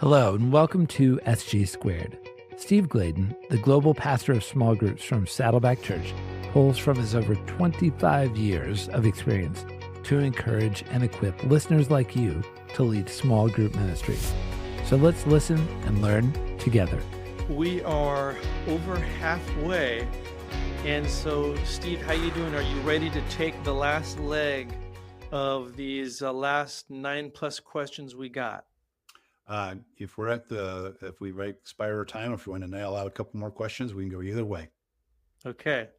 Hello, and welcome to SG Squared. Steve Gladen, the global pastor of small groups from Saddleback Church, pulls from his over 25 years of experience to encourage and equip listeners like you to lead small group ministries. So let's listen and learn together. We are over halfway, and so Steve, how you doing? Are you ready to take the last leg of these last 9+ questions we got? If we expire our time, if you want to nail out a couple more questions, we can go either way. Okay.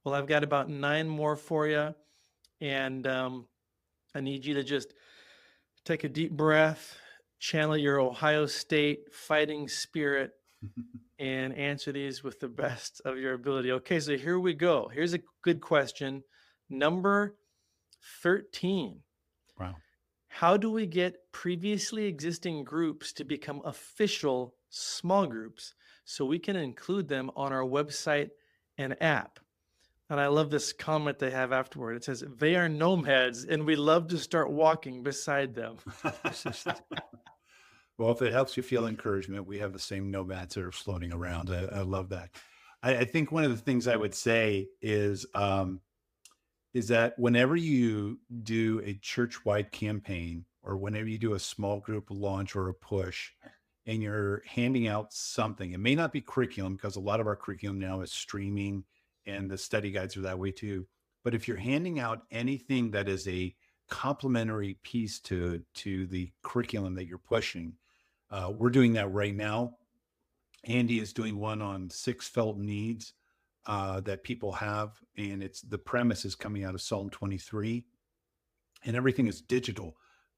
Well, I've got about 9 more for you, and I need you to just take a deep breath, channel your Ohio State fighting spirit, and answer these with the best of your ability. Okay, so here we go. Here's a good question. Number 13. Wow. How do we get previously existing groups to become official small groups so we can include them on our website and app? And I love this comment they have afterward. It says, they are nomads and we love to start walking beside them. Well, if it helps you feel encouragement, we have the same nomads that are floating around. I love that. I think one of the things I would say is that whenever you do a church-wide campaign or whenever you do a small group launch or a push and you're handing out something, it may not be curriculum because a lot of our curriculum now is streaming and the study guides are that way too. But if you're handing out anything that is a complementary piece to the curriculum that you're pushing, we're doing that right now. Andy is doing one on 6 felt needs that people have, and the premise is coming out of Psalm 23, and everything is digital.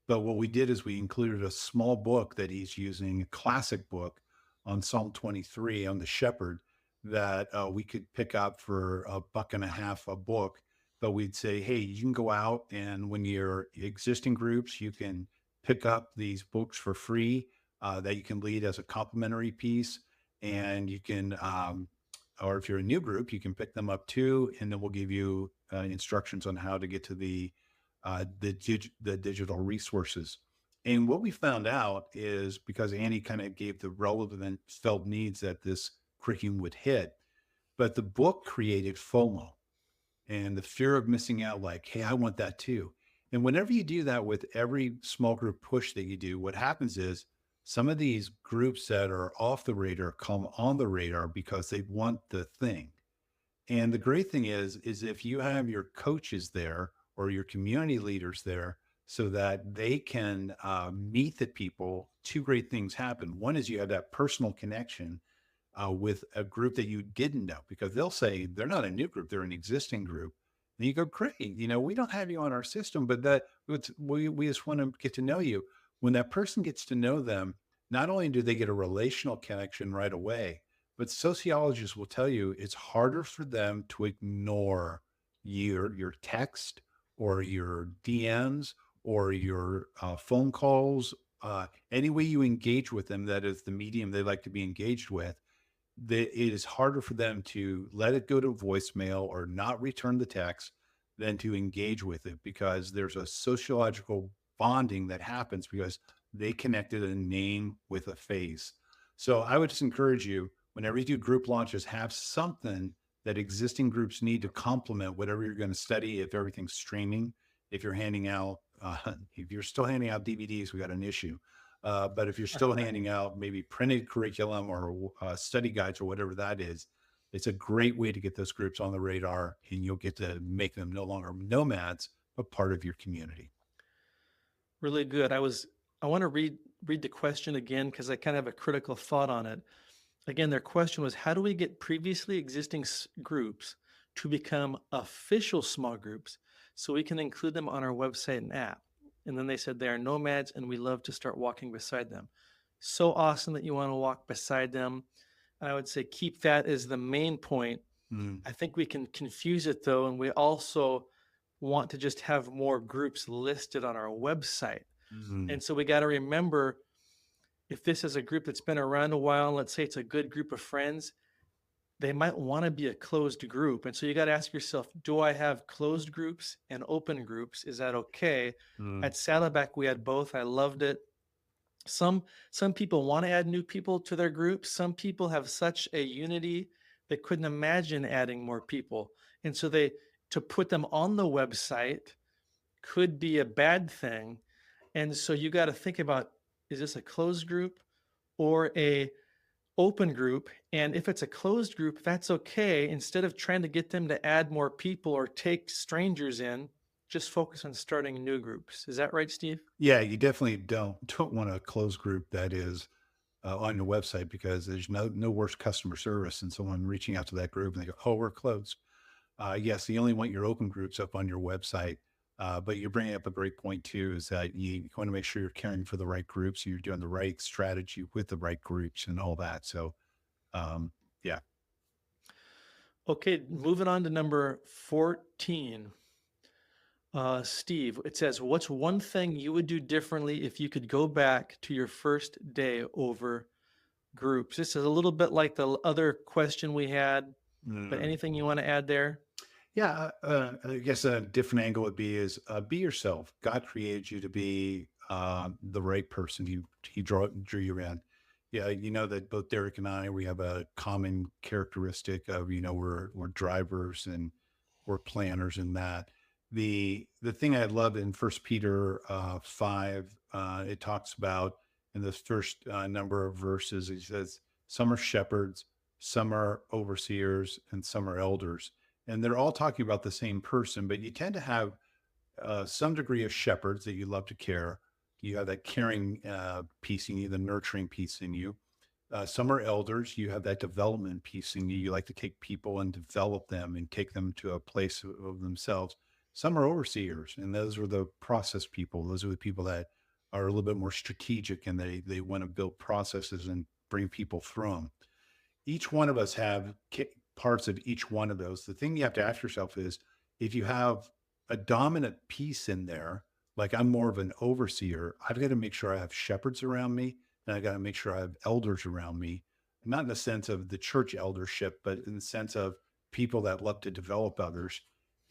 But what we did is we included a small book that he's using, a classic book on Psalm 23 on the shepherd that we could pick up for $1.50 a book. But we'd say, hey, you can go out and when you're existing groups, you can pick up these books for free that you can lead as a complimentary piece, and you can or if you're a new group, you can pick them up too, and then we'll give you instructions on how to get to the digital resources. And what we found out is because Andy kind of gave the relevant felt needs that this curriculum would hit, but the book created FOMO and the fear of missing out, like, hey, I want that too. And whenever you do that with every small group push that you do, what happens is some of these groups that are off the radar come on the radar because they want the thing. And the great thing is if you have your coaches there or your community leaders there so that they can meet the people, 2 great things happen. One is you have that personal connection with a group that you didn't know, because they'll say they're not a new group, they're an existing group. And you go, great, we don't have you on our system, but we just want to get to know you. When that person gets to know them, not only do they get a relational connection right away, but sociologists will tell you it's harder for them to ignore your text or your DMs or your phone calls. Any way you engage with them, that is the medium they like to be engaged with, it is harder for them to let it go to voicemail or not return the text than to engage with it, because there's a sociological bonding that happens because they connected a name with a face. So I would just encourage you, whenever you do group launches, have something that existing groups need to complement whatever you're going to study. If everything's streaming, if you're handing out, if you're still handing out DVDs, we got an issue. But if you're still handing out maybe printed curriculum or study guides or whatever that is, it's a great way to get those groups on the radar, and you'll get to make them no longer nomads, but part of your community. Really good. I want to read the question again because I kind of have a critical thought on it. Again, their question was, how do we get previously existing groups to become official small groups so we can include them on our website and app? And then they said they are nomads and we love to start walking beside them. So awesome that you want to walk beside them. And I would say keep that as the main point. I think we can confuse it though, and we also want to just have more groups listed on our website. And so we got to remember, if this is a group that's been around a while, and let's say it's a good group of friends, they might want to be a closed group. And so you got to ask yourself, do I have closed groups and open groups? Is that okay? At Saddleback, we had both. I loved it. Some people want to add new people to their group. Some people have such a unity they couldn't imagine adding more people. And so to put them on the website could be a bad thing. And so you got to think about, is this a closed group or a open group? And if it's a closed group, that's okay. Instead of trying to get them to add more people or take strangers in, just focus on starting new groups. Is that right, Steve? Yeah, you definitely don't want a closed group that is on your website, because there's no worse customer service than someone reaching out to that group and they go, "Oh, we're closed." Yes, you only want your open groups up on your website. But you're bringing up a great point too, is that you want to make sure you're caring for the right groups, you're doing the right strategy with the right groups and all that. So, yeah. Okay, moving on to number 14. Steve, it says, what's one thing you would do differently if you could go back to your first day over groups? This is a little bit like the other question we had, but Mm. anything you want to add there? Yeah, I guess a different angle would be is be yourself. God created you to be the right person. He drew you around. Yeah, you know that both Derek and I, we have a common characteristic of, we're drivers and we're planners in that. The thing I love in First Peter 5, it talks about in the first number of verses, he says, some are shepherds, some are overseers, and some are elders, and they're all talking about the same person, but you tend to have some degree of shepherds that you love to care. You have that caring piece in you, the nurturing piece in you. Some are elders. You have that development piece in you. You like to take people and develop them and take them to a place of themselves. Some are overseers, and those are the process people. Those are the people that are a little bit more strategic, and they want to build processes and bring people through them. Each one of us have parts of each one of those. The thing you have to ask yourself is, if you have a dominant piece in there, like I'm more of an overseer, I've got to make sure I have shepherds around me, and I got to make sure I have elders around me, not in the sense of the church eldership, but in the sense of people that love to develop others.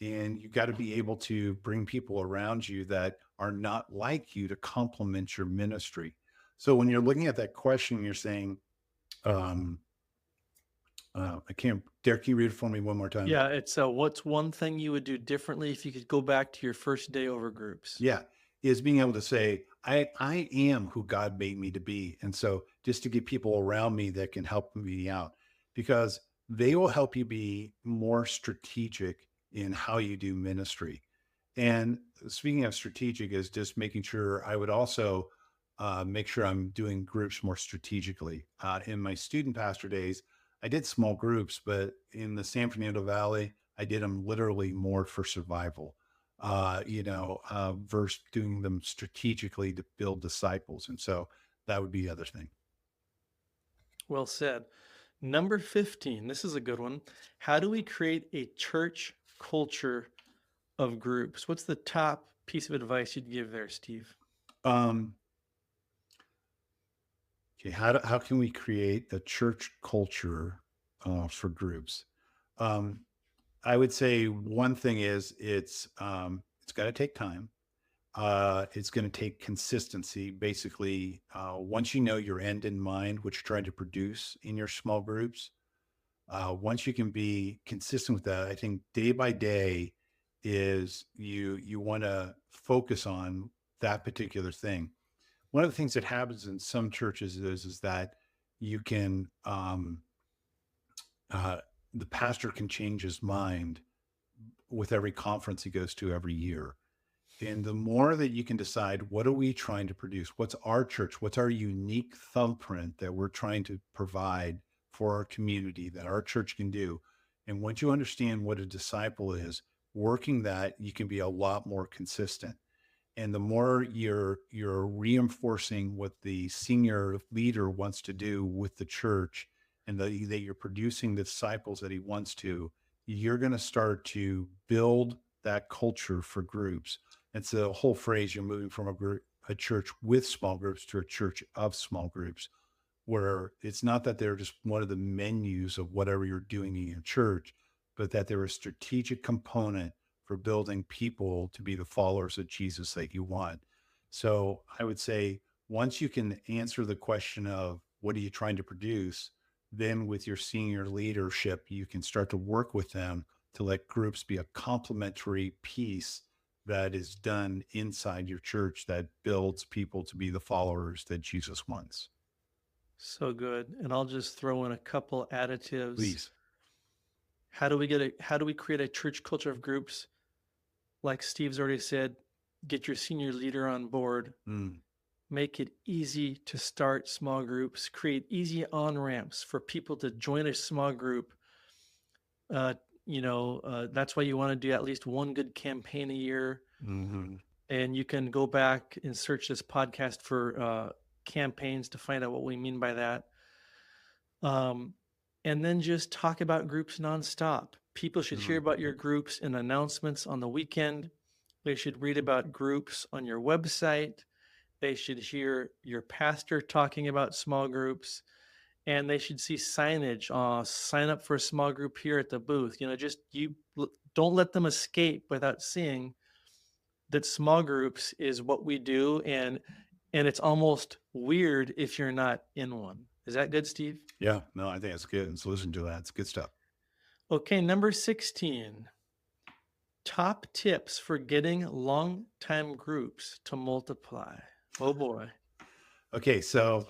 And you got to be able to bring people around you that are not like you to complement your ministry. So when you're looking at that question, you're saying, um, I can't. Derek, can you read it for me one more time? Yeah, it's what's one thing you would do differently if you could go back to your first day over groups? Yeah, is being able to say, I am who God made me to be, and so just to get people around me that can help me out, because they will help you be more strategic in how you do ministry. And speaking of strategic, is just making sure I would also make sure I'm doing groups more strategically. In my student pastor days, I did small groups, but in the San Fernando Valley, I did them literally more for survival, versus doing them strategically to build disciples. And so that would be the other thing. Well said. Number 15, this is a good one. How do we create a church culture of groups? What's the top piece of advice you'd give there, Steve? Okay, how can we create the church culture for groups? I would say one thing is it's got to take time. It's going to take consistency. Basically, once you know your end in mind, what you're trying to produce in your small groups, once you can be consistent with that, I think day by day is you want to focus on that particular thing. One of the things that happens in some churches is that you can the pastor can change his mind with every conference he goes to every year. And the more that you can decide, what are we trying to produce? What's our church? What's our unique thumbprint that we're trying to provide for our community that our church can do? And once you understand what a disciple is, working that, you can be a lot more consistent. And the more you're reinforcing what the senior leader wants to do with the church, and that you're producing the disciples that he wants to, you're going to start to build that culture for groups. It's a whole phrase. You're moving from a church with small groups to a church of small groups, where it's not that they're just one of the menus of whatever you're doing in your church, but that they're a strategic component for building people to be the followers of Jesus that you want. So I would say once you can answer the question of what are you trying to produce, then with your senior leadership, you can start to work with them to let groups be a complementary piece that is done inside your church that builds people to be the followers that Jesus wants. So good. And I'll just throw in a couple additives. Please. How do we create a church culture of groups? Like Steve's already said, get your senior leader on board. Make it easy to start small groups, create easy on-ramps for people to join a small group. That's why you want to do at least one good campaign a year. And you can go back and search this podcast for campaigns to find out what we mean by that. And then just talk about groups nonstop. People should hear about your groups in announcements on the weekend. They should read about groups on your website. They should hear your pastor talking about small groups, and they should see signage. Sign up for a small group here at the booth. Don't let them escape without seeing that small groups is what we do, and it's almost weird if you're not in one. Is that good, Steve? Yeah, no, I think that's good. And so listen to that. It's good stuff. Okay, number 16. Top tips for getting long-time groups to multiply. Oh boy. Okay, so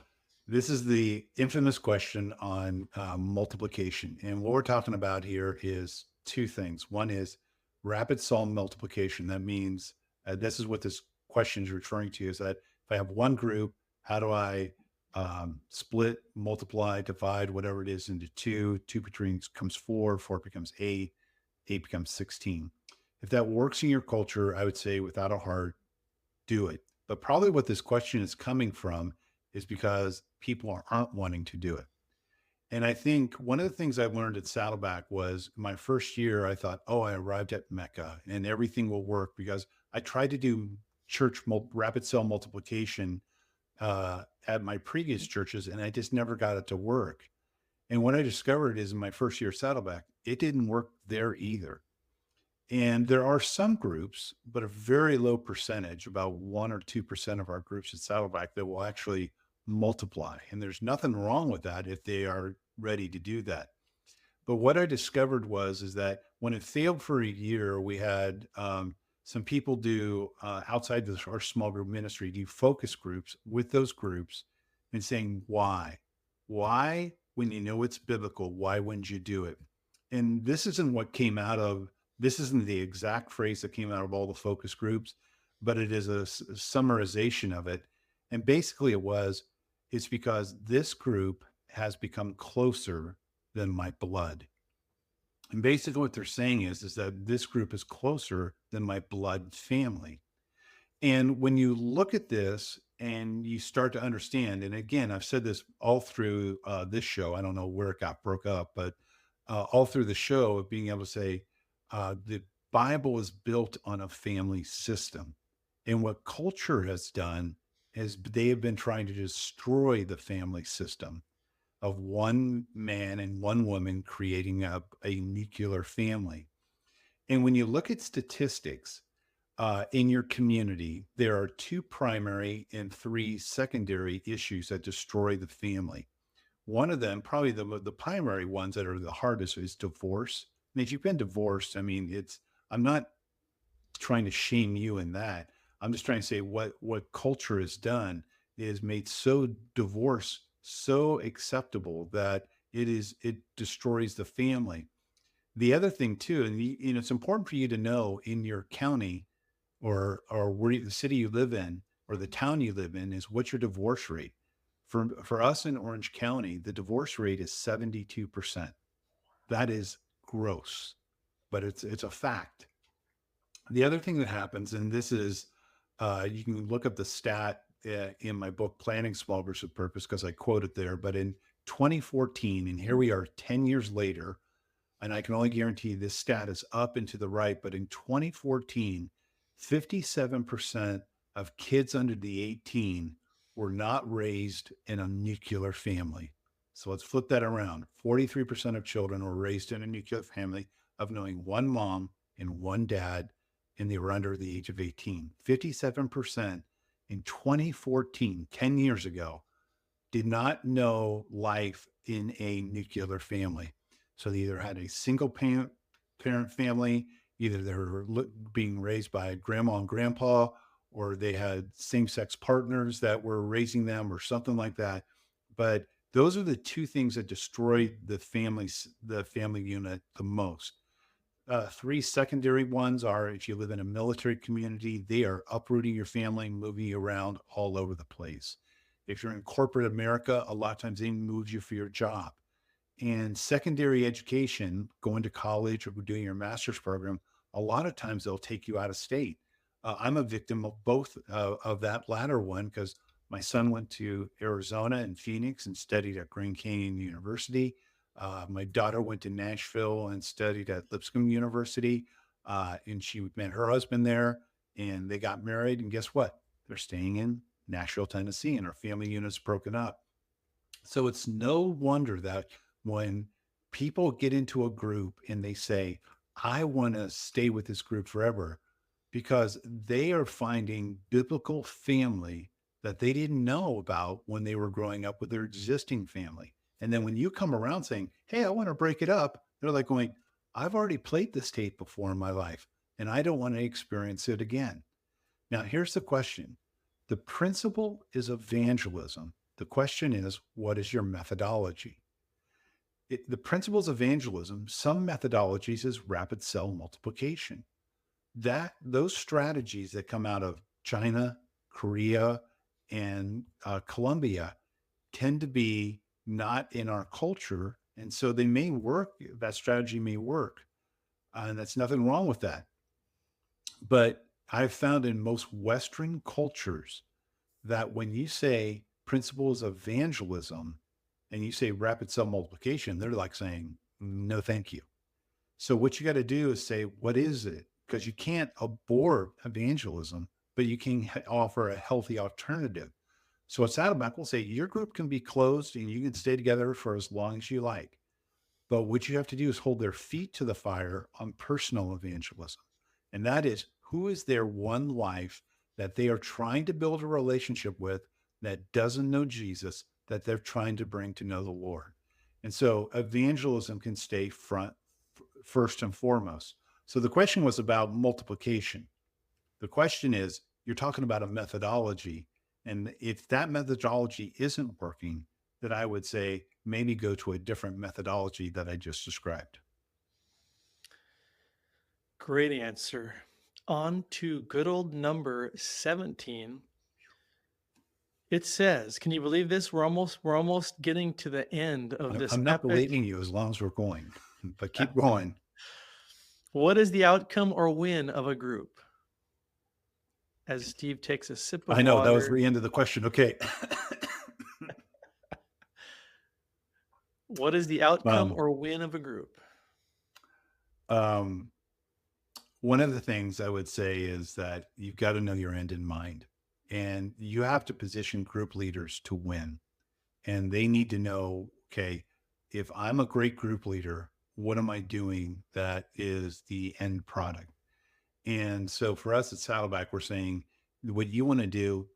this is the infamous question on multiplication. And what we're talking about here is two things. One is rapid cell multiplication. That means this is what this question is referring to, is that if I have one group, how do I split, multiply, divide, whatever it is, into two? 2 becomes 4, 4 becomes 8, 8 becomes 16. If that works in your culture, I would say without a heart, do it. But probably what this question is coming from is because people aren't wanting to do it. And I think one of the things I learned at Saddleback was my first year, I thought, I arrived at Mecca and everything will work, because I tried to do church rapid cell multiplication at my previous churches, and I just never got it to work. And what I discovered is in my first year at Saddleback, it didn't work there either. And there are some groups, but a very low percentage, about 1 or 2% of our groups at Saddleback, that will actually multiply. And there's nothing wrong with that if they are ready to do that. But what I discovered is that when it failed for a year, we had some people do outside of our small group ministry, do focus groups with those groups and saying, why, when you know it's biblical, why wouldn't you do it? And this isn't the exact phrase that came out of all the focus groups, but it is a summarization of it. And basically it's because this group has become closer than my blood. And basically what they're saying is that this group is closer than my blood family. And when you look at this and you start to understand, and again, I've said this all through this show, I don't know where it got broke up, but all through the show, of being able to say, the Bible is built on a family system. And what culture has done is they have been trying to destroy the family system of one man and one woman creating a nuclear family. And when you look at statistics in your community, there are 2 primary and 3 secondary issues that destroy the family. One of them, probably the primary ones that are the hardest, is divorce. And if you've been divorced, I'm not trying to shame you in that. I'm just trying to say what culture has done is made divorce so acceptable that it destroys the family. The other thing too, and it's important for you to know in your county or where the city you live in or the town you live in, is what's your divorce rate. For us in Orange County, the divorce rate is 72%. That is gross, but it's a fact. The other thing that happens, and this is, you can look up the stat in my book, Planning Small Groups with Purpose, because I quote it there, but in 2014, and here we are 10 years later, and I can only guarantee this stat is up and to the right, but in 2014, 57% of kids under the 18 were not raised in a nuclear family. So let's flip that around. 43% of children were raised in a nuclear family of knowing one mom and one dad, and they were under the age of 18. 57% in 2014, 10 years ago, did not know life in a nuclear family. So they either had a single parent family, either they were being raised by grandma and grandpa, or they had same-sex partners that were raising them or something like that. But those are the two things that destroy the family unit the most. Three secondary ones are if you live in a military community, they are uprooting your family, moving you around all over the place. If you're in corporate America, a lot of times they move you for your job. And secondary education, going to college or doing your master's program, a lot of times they'll take you out of state. I'm a victim of both of that latter one because my son went to Arizona and Phoenix and studied at Grand Canyon University. My daughter went to Nashville and studied at Lipscomb University, and she met her husband there, and they got married. And guess what? They're staying in Nashville, Tennessee, and our family unit's broken up. So it's no wonder that when people get into a group and they say, I want to stay with this group forever, because they are finding biblical family that they didn't know about when they were growing up with their existing family. And then when you come around saying, hey, I want to break it up, they're like going, I've already played this tape before in my life, and I don't want to experience it again. Now, here's the question. The principle is evangelism. The question is, what is your methodology? The principles of evangelism, some methodologies is rapid cell multiplication. Those strategies that come out of China, Korea, and Colombia tend to be not in our culture. And so they may work, that strategy may work. And that's nothing wrong with that. But I've found in most Western cultures that when you say principles of evangelism and you say rapid cell multiplication, they're like saying, no, thank you. So what you got to do is say, what is it? Because you can't abort evangelism, but you can offer a healthy alternative. So at Saddleback, we'll say your group can be closed and you can stay together for as long as you like. But what you have to do is hold their feet to the fire on personal evangelism. And that is, who is their one life that they are trying to build a relationship with that doesn't know Jesus, that they're trying to bring to know the Lord? And so evangelism can stay first and foremost. So the question was about multiplication. The question is, you're talking about a methodology. And if that methodology isn't working, then I would say maybe go to a different methodology that I just described. Great answer. On to good old number 17. It says, can you believe this? We're almost getting to the end of this. I'm not believing you as long as we're going, but keep going. What is the outcome or win of a group? As Steve takes a sip of water. I know, that was the end of the question. Okay. What is the outcome or win of a group? One of the things I would say is that you've got to know your end in mind, and you have to position group leaders to win. And they need to know, okay, if I'm a great group leader, what am I doing that is the end product? And so for us at Saddleback, we're saying what you want to do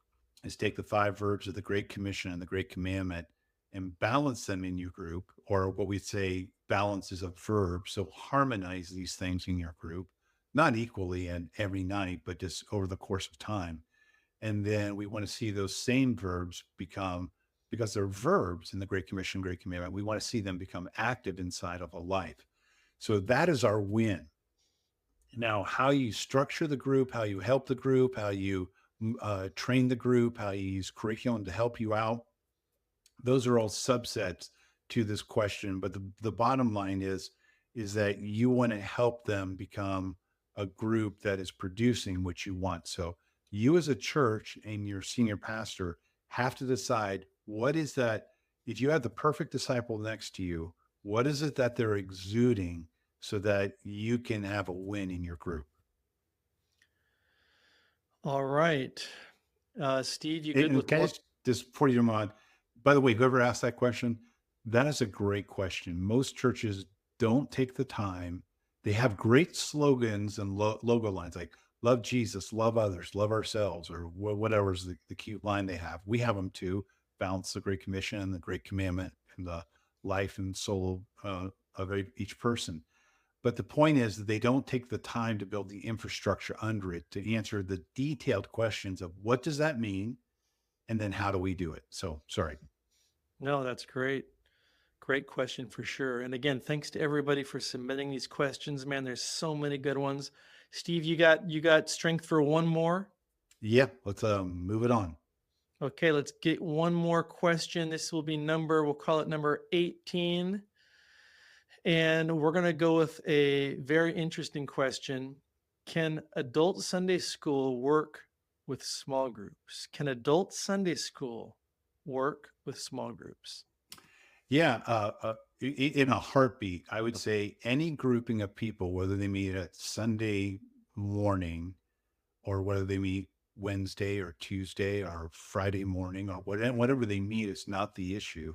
is take the 5 verbs of the Great Commission and the Great Commandment and balance them in your group, or what we say balance is a verb. So harmonize these things in your group, not equally and every night, but just over the course of time. And then we want to see those same verbs become, because they're verbs in the Great Commission, Great Commandment, we want to see them become active inside of a life. So that is our win. Now, how you structure the group, how you help the group, how you train the group, how you use curriculum to help you out, those are all subsets to this question. But the bottom line is that you want to help them become a group that is producing what you want. So you as a church and your senior pastor have to decide, what is that? If you have the perfect disciple next to you, what is it that they're exuding so that you can have a win in your group? All right. Steve, you good with just before you move on, by the way, whoever asked that question, that is a great question. Most churches don't take the time. They have great slogans and logo lines like love Jesus, love others, love ourselves, or whatever's the cute line they have. We have them too. Balance the Great Commission and the Great Commandment and the life and soul of each person. But the point is that they don't take the time to build the infrastructure under it to answer the detailed questions of what does that mean? And then how do we do it? So sorry. No, that's great. Great question for sure. And again, thanks to everybody for submitting these questions, man. There's so many good ones. Steve, you got strength for one more? Yeah, let's move it on. Okay, let's get one more question. This will be we'll call it number 18. And we're going to go with a very interesting question. Can adult Sunday school work with small groups? Can adult Sunday school work with small groups? Yeah, in a heartbeat, I would say any grouping of people, whether they meet at Sunday morning or whether they meet Wednesday or Tuesday or Friday morning or whatever they meet, is not the issue.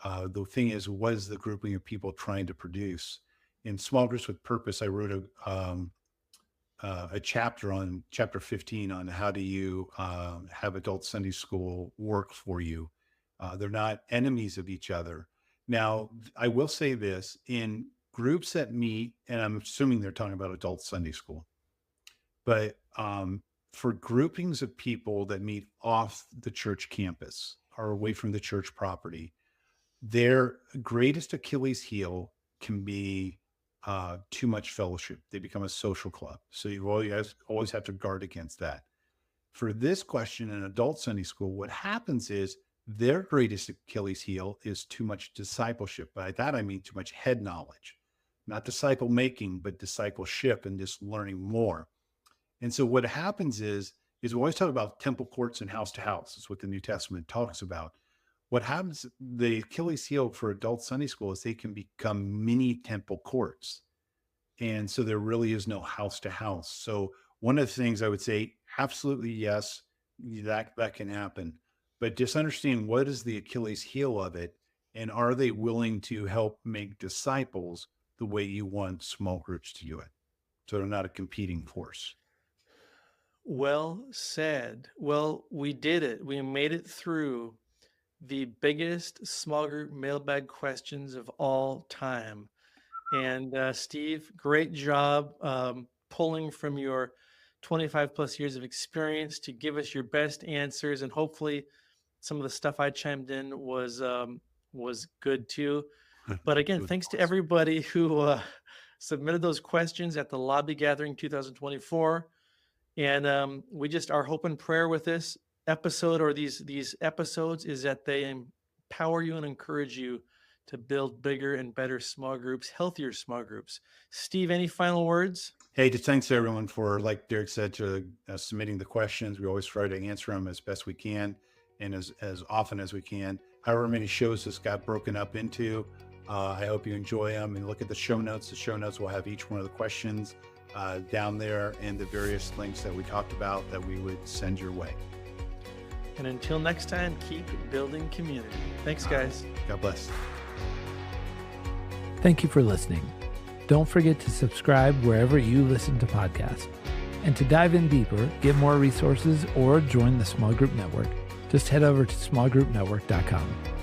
The thing is, what is the grouping of people trying to produce? In Small Groups with Purpose, I wrote a chapter on chapter 15 on how do you have adult Sunday school work for you. They're not enemies of each other. Now, I will say this, in groups that meet, and I'm assuming they're talking about adult Sunday school, but for groupings of people that meet off the church campus or away from the church property, their greatest Achilles heel can be too much fellowship. They become a social club. So you always have to guard against that. For this question in adult Sunday school, what happens is their greatest Achilles heel is too much discipleship. By that, I mean too much head knowledge, not disciple making, but discipleship and just learning more. And so what happens is we always talk about temple courts and house to house. That's what the New Testament talks about. What happens, the Achilles heel for adult Sunday school is they can become mini temple courts. And so there really is no house to house. So one of the things I would say, absolutely yes, that can happen. But just understand what is the Achilles heel of it, and are they willing to help make disciples the way you want small groups to do it? So they're not a competing force. Well said. Well, we did it. We made it through the biggest small group mailbag questions of all time. And Steve, great job pulling from your 25 plus years of experience to give us your best answers. And hopefully some of the stuff I chimed in was good too. But again, thanks to everybody who submitted those questions at the Lobby Gathering 2024. And our hope and prayer with this episode or these episodes is that they empower you and encourage you to build bigger and better small groups, healthier small groups. Steve, any final words? Hey, just thanks to everyone for, like Derek said, to submitting the questions. We always try to answer them as best we can and as often as we can. However many shows this got broken up into, I hope you enjoy them and look at the show notes. The show notes will have each one of the questions down there and the various links that we talked about that we would send your way. And until next time, keep building community. Thanks, guys. God bless. Thank you for listening. Don't forget to subscribe wherever you listen to podcasts. And to dive in deeper, get more resources, or join the Small Group Network, just head over to smallgroupnetwork.com.